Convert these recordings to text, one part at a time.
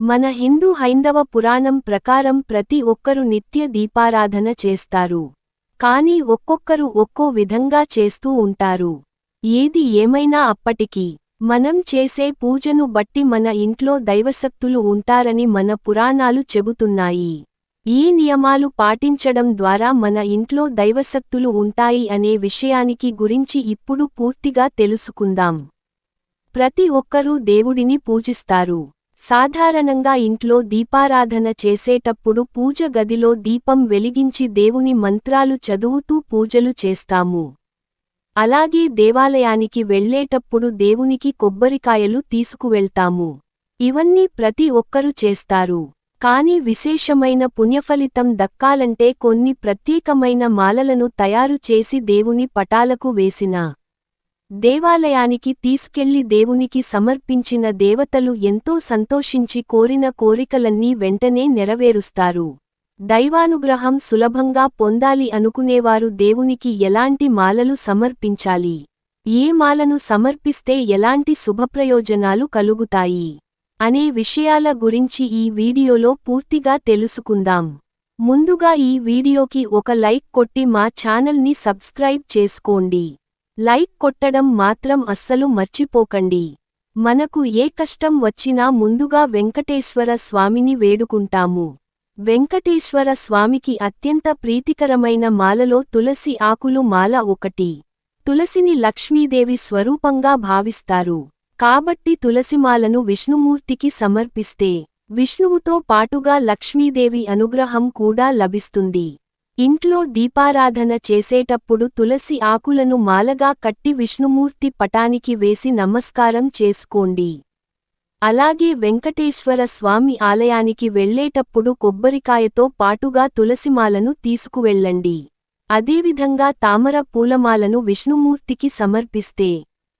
మన హిందూ హైందవ పురాణం ప్రకారం ప్రతి ఒక్కరు నిత్య దీపారాధన చేస్తారు. కానీ ఒక్కొక్కరు ఒక్కో విధంగా చేస్తూ ఉంటారు. ఏది ఏమైనా అప్పటికీ మనం చేసే పూజను బట్టి మన ఇంట్లో దైవశక్తులు ఉంటారని మన పురాణాలు చెబుతున్నాయి. ఈ నియమాలు పాటించడం ద్వారా మన ఇంట్లో దైవశక్తులు ఉంటాయి అనే విషయానికి గురించి ఇప్పుడు పూర్తిగా తెలుసుకుందాం. ప్రతి ఒక్కరూ దేవుడిని పూజిస్తారు. సాధారణంగా ఇంట్లో దీపారాధన చేసేటప్పుడు పూజ గదిలో దీపం వెలిగించి దేవుని మంత్రాలు చదువుతూ పూజలు చేస్తాము. అలాగే దేవాలయానికి వెళ్ళేటప్పుడు దేవునికి కొబ్బరికాయలు తీసుకువెళ్తాము. ఇవన్నీ ప్రతి ఒక్కరు చేస్తారు. కానీ విశేషమైన పుణ్యఫలితం దక్కాలంటే కొన్ని ప్రత్యేకమైన మాలలను తయారు చేసి దేవుని పటాలకు వేసిన దేవాలయానికి తీసుకెళ్లి దేవునికి సమర్పించిన దేవతలు ఎంతో సంతోషించి కోరిన కోరికలన్నీ వెంటనే నెరవేరుస్తారు. దైవానుగ్రహం సులభంగా పొందాలి అనుకునేవారు దేవునికి ఎలాంటి మాలలు సమర్పించాలి, ఏ మాలను సమర్పిస్తే ఎలాంటి శుభప్రయోజనాలు కలుగుతాయి అనే విషయాల గురించి ఈ వీడియోలో పూర్తిగా తెలుసుకుందాం. ముందుగా ఈ వీడియోకి ఒక లైక్ కొట్టి మా ఛానల్ని సబ్స్క్రైబ్ చేసుకోండి. లైక్ కొట్టడం మాత్రం అస్సలు మర్చిపోకండి. మనకు ఏ కష్టం వచ్చినా ముందుగా వెంకటేశ్వర స్వామిని వేడుకుంటాము. వెంకటేశ్వర స్వామికి అత్యంత ప్రీతికరమైన మాలలో తులసి ఆకులు మాల ఒకటి. తులసిని లక్ష్మీదేవి స్వరూపంగా భావిస్తారు. కాబట్టి తులసిమాలను విష్ణుమూర్తికి సమర్పిస్తే విష్ణువుతో పాటుగా లక్ష్మీదేవి అనుగ్రహం కూడా లభిస్తుంది. ఇంట్లో దీపారాధన చేసేటప్పుడు తులసి ఆకులను మాలగా కట్టి విష్ణుమూర్తి పటానికి వేసి నమస్కారం చేసుకోండి. అలాగే వెంకటేశ్వర స్వామి ఆలయానికి వెళ్ళేటప్పుడు కొబ్బరికాయతో పాటుగా తులసిమాలను తీసుకువెళ్ళండి. అదేవిధంగా తామర పూలమాలను విష్ణుమూర్తికి సమర్పిస్తే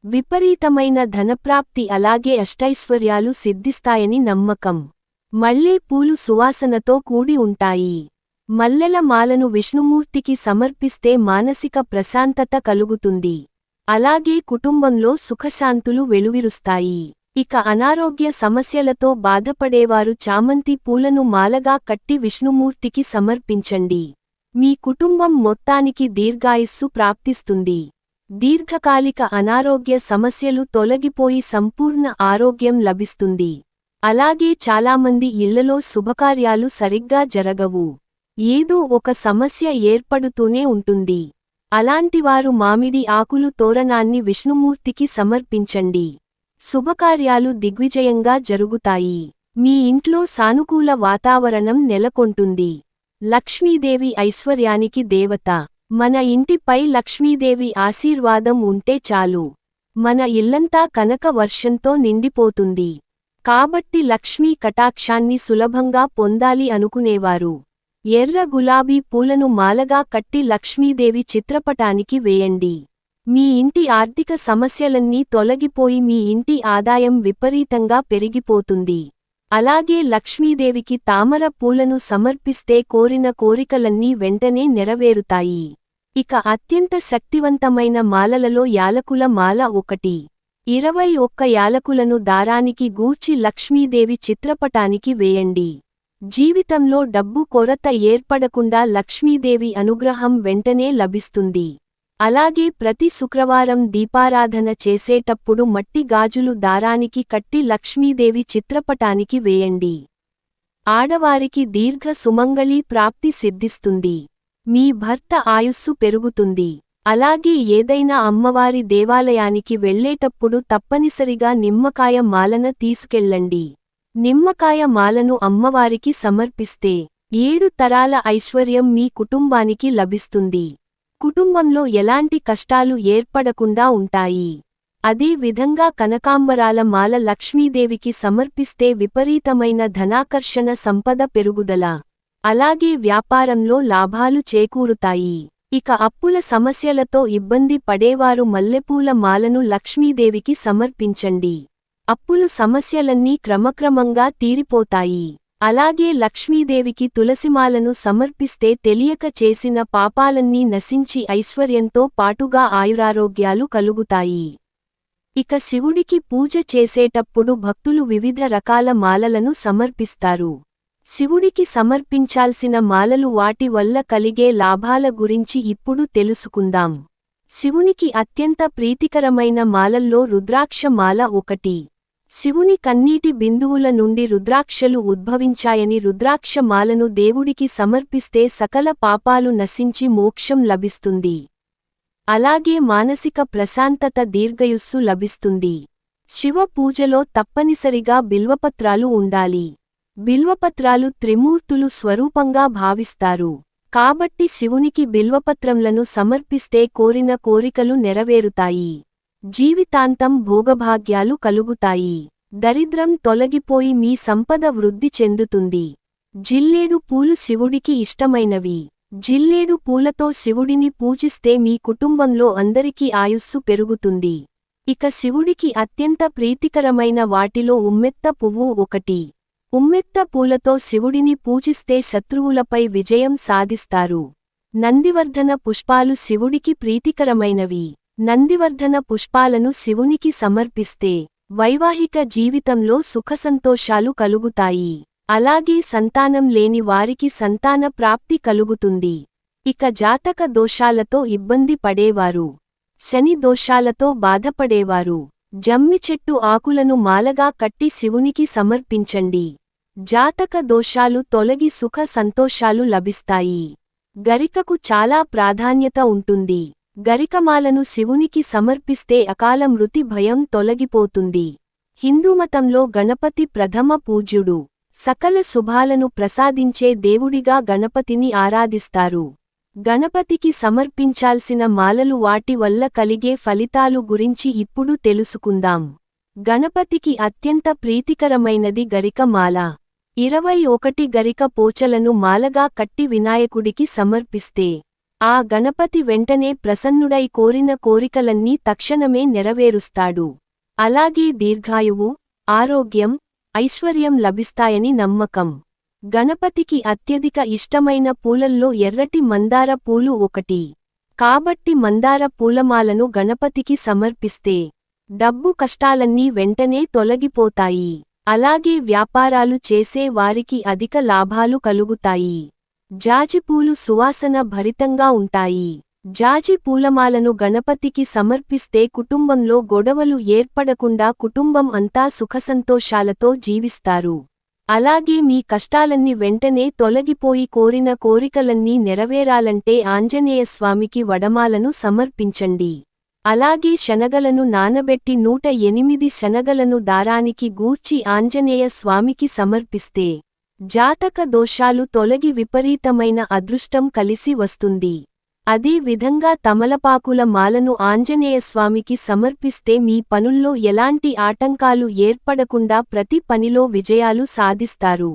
విపరీతమైన ధనప్రాప్తి అలాగే అష్టైశ్వర్యాలు సిద్ధిస్తాయని నమ్మకం. మల్లె పూలు సువాసనతో కూడి ఉంటాయి. మల్లెల మాలను విష్ణుమూర్తికి సమర్పిస్తే మానసిక ప్రశాంతత కలుగుతుంది. అలాగే కుటుంబంలో సుఖశాంతులు వెలువిరుస్తాయి. ఇక అనారోగ్య సమస్యలతో బాధపడేవారు చామంతి పూలను మాలగా కట్టి విష్ణుమూర్తికి సమర్పించండి. మీ కుటుంబం మొత్తానికి దీర్ఘాయుస్సు ప్రాప్తిస్తుంది. దీర్ఘకాలిక అనారోగ్య సమస్యలు తొలగిపోయి సంపూర్ణ ఆరోగ్యం లభిస్తుంది. అలాగే చాలామంది ఇళ్లలో శుభకార్యాలు సరిగ్గా జరగవు. ఏదో ఒక సమస్య ఏర్పడుతూనే ఉంటుంది. అలాంటివారు మామిడి ఆకులు తోరణాన్ని విష్ణుమూర్తికి సమర్పించండి. శుభకార్యాలు దిగ్విజయంగా జరుగుతాయి. మీ ఇంట్లో సానుకూల వాతావరణం నెలకొంటుంది. లక్ష్మీదేవి ఐశ్వర్యానికి దేవత. మన ఇంటిపై లక్ష్మీదేవి ఆశీర్వాదం ఉంటే చాలు. మన ఇల్లంతా కనక వర్షంతో నిండిపోతుంది. కాబట్టి లక్ష్మీ కటాక్షాన్ని సులభంగా పొందాలి అనుకునేవారు ఎర్ర గులాబీ పూలను మాలగా కట్టి లక్ష్మీదేవి చిత్రపటానికి వేయండి. మీ ఇంటి ఆర్థిక సమస్యలన్నీ తొలగిపోయి మీ ఇంటి ఆదాయం విపరీతంగా పెరిగిపోతుంది. అలాగే లక్ష్మీదేవికి తామర పూలను సమర్పిస్తే కోరిన కోరికలన్నీ వెంటనే నెరవేరుతాయి. ఇక అత్యంత శక్తివంతమైన మాలలలో యాలకుల మాల ఒకటి. 21 యాలకులను దారానికి గూర్చి లక్ష్మీదేవి చిత్రపటానికి వేయండి. జీవితంలో డబ్బు కొరత ఏర్పడకుండా లక్ష్మీదేవి అనుగ్రహం వెంటనే లభిస్తుంది. అలాగే ప్రతి శుక్రవారం దీపారాధన చేసేటప్పుడు మట్టి గాజులు దారానికి కట్టి లక్ష్మీదేవి చిత్రపటానికి వేయండి. ఆడవారికి దీర్ఘ సుమంగళీ ప్రాప్తి సిద్ధిస్తుంది. మీ భర్త ఆయుస్సు పెరుగుతుంది. అలాగే ఏదైనా అమ్మవారి దేవాలయానికి వెళ్ళేటప్పుడు తప్పనిసరిగా నిమ్మకాయ మాలన తీసుకెళ్ళండి. నిమ్మకాయ మాలను అమ్మవారికి సమర్పిస్తే 7 తరాల ఐశ్వర్యం మీ కుటుంబానికి లభిస్తుంది. కుటుంబంలో ఎలాంటి కష్టాలు ఏర్పడకుండా ఉంటాయి. అదే విధంగా కనకాంబరాల మాల లక్ష్మీదేవికి సమర్పిస్తే విపరీతమైన ధనాకర్షణ సంపద పెరుగుదల. అలాగే వ్యాపారంలో లాభాలు చేకూరుతాయి. ఇక అప్పుల సమస్యలతో ఇబ్బంది పడేవారు మల్లెపూల మాలను లక్ష్మీదేవికి సమర్పించండి. అప్పులు సమస్యలన్నీ క్రమక్రమంగా తీరిపోతాయి. అలాగే లక్ష్మీదేవికి తులసిమాలను సమర్పిస్తే తెలియక చేసిన పాపాలన్నీ నశించి ఐశ్వర్యంతో పాటుగా ఆయురారోగ్యాలు కలుగుతాయి. ఇక శివుడికి పూజ చేసేటప్పుడు భక్తులు వివిధ రకాల మాలలను సమర్పిస్తారు. శివుడికి సమర్పించాల్సిన మాలలు వాటి వల్ల కలిగే లాభాల గురించి ఇప్పుడు తెలుసుకుందాం. శివునికి అత్యంత ప్రీతికరమైన మాలల్లో రుద్రాక్ష మాల ఒకటి. శివుని కన్నీటి బిందువుల నుండి రుద్రాక్షలు ఉద్భవించాయని రుద్రాక్ష మాలను దేవుడికి సమర్పిస్తే సకల పాపాలు నశించి మోక్షం లభిస్తుంది. అలాగే మానసిక ప్రశాంతత దీర్ఘయుస్సు లభిస్తుంది. శివ పూజలో తప్పనిసరిగా బిల్వపత్రాలు ఉండాలి. బిల్వపత్రాలు త్రిమూర్తులు స్వరూపంగా భావిస్తారు. కాబట్టి శివునికి బిల్వపత్రంలను సమర్పిస్తే కోరిన కోరికలు నెరవేరుతాయి. జీవితాంతం భోగభాగ్యాలు కలుగుతాయి. దరిద్రం తొలగిపోయి మీ సంపద వృద్ధి చెందుతుంది. జిల్లేడు పూలు శివుడికి ఇష్టమైనవి. జిల్లేడు పూలతో శివుడిని పూజిస్తే మీ కుటుంబంలో అందరికీ ఆయుస్సు పెరుగుతుంది. ఇక శివుడికి అత్యంత ప్రీతికరమైన వాటిలో ఉమ్మెత్త పువ్వు ఒకటి. ఉమ్మెత్త పూలతో శివుడిని పూజిస్తే శత్రువులపై విజయం సాధిస్తారు. నందివర్ధన పుష్పాలు శివుడికి ప్రీతికరమైనవి. నందివర్ధన పుష్పాలను శివునికి సమర్పిస్తే వైవాహిక జీవితంలో సుఖసంతోషాలు కలుగుతాయి. అలాగే సంతానం లేని వారికి సంతాన ప్రాప్తి కలుగుతుంది. ఇక జాతక దోషాలతో ఇబ్బంది పడేవారు, శని దోషాలతో బాధపడేవారు జమ్మి చెట్టు ఆకులను మాలగా కట్టి శివునికి సమర్పించండి. జాతక దోషాలు తొలగి సుఖ సంతోషాలు లభిస్తాయి. గరికకు చాలా ప్రాధాన్యత ఉంటుంది. గరికమాలను శివునికి సమర్పిస్తే అకాల మృతి భయం తొలగిపోతుంది. హిందూమతంలో గణపతి ప్రథమ పూజ్యుడు. సకల శుభాలను ప్రసాదించే దేవుడిగా గణపతిని ఆరాధిస్తారు. గణపతికి సమర్పించాల్సిన మాలలు వాటి వల్ల కలిగే ఫలితాలు గురించి ఇప్పుడు తెలుసుకుందాం. గణపతికి అత్యంత ప్రీతికరమైనది గరిక మాల. 21 గరిక పోచలను మాలగా కట్టి వినాయకుడికి సమర్పిస్తే ఆ గణపతి వెంటనే ప్రసన్నుడై కోరిన కోరికలన్నీ తక్షణమే నెరవేరుస్తాడు. అలాగే దీర్ఘాయువు, ఆరోగ్యం, ఐశ్వర్యం లభిస్తాయని నమ్మకం. గణపతికి అత్యధిక ఇష్టమైన పూలల్లో ఎర్రటి మందార పూలు ఒకటి. కాబట్టి మందార పూలమాలను గణపతికి సమర్పిస్తే డబ్బు కష్టాలన్నీ వెంటనే తొలగిపోతాయి. అలాగే వ్యాపారాలు చేసే వారికి అధిక లాభాలు కలుగుతాయి. జాజిపూలు సువాసన భరితంగా ఉంటాయి. జాజి పూలమాలను గణపతికి సమర్పిస్తే కుటుంబంలో గొడవలు ఏర్పడకుండా కుటుంబం అంతా సుఖసంతోషాలతో జీవిస్తారు. అలాగే మీ కష్టాలన్నీ వెంటనే తొలగిపోయి కోరిన కోరికలన్నీ నెరవేరాలంటే ఆంజనేయస్వామికి వడమాలను సమర్పించండి. అలాగే శనగలను నానబెట్టి 108 శనగలను దారానికి గూర్చి ఆంజనేయ స్వామికి సమర్పిస్తే జాతక దోషాలు తొలగి విపరీతమైన అదృష్టం కలిసి వస్తుంది. అదే విధంగా తమలపాకుల మాలను ఆంజనేయస్వామికి సమర్పిస్తే మీ పనుల్లో ఎలాంటి ఆటంకాలు ఏర్పడకుండా ప్రతి పనిలో విజయాలు సాధిస్తారు.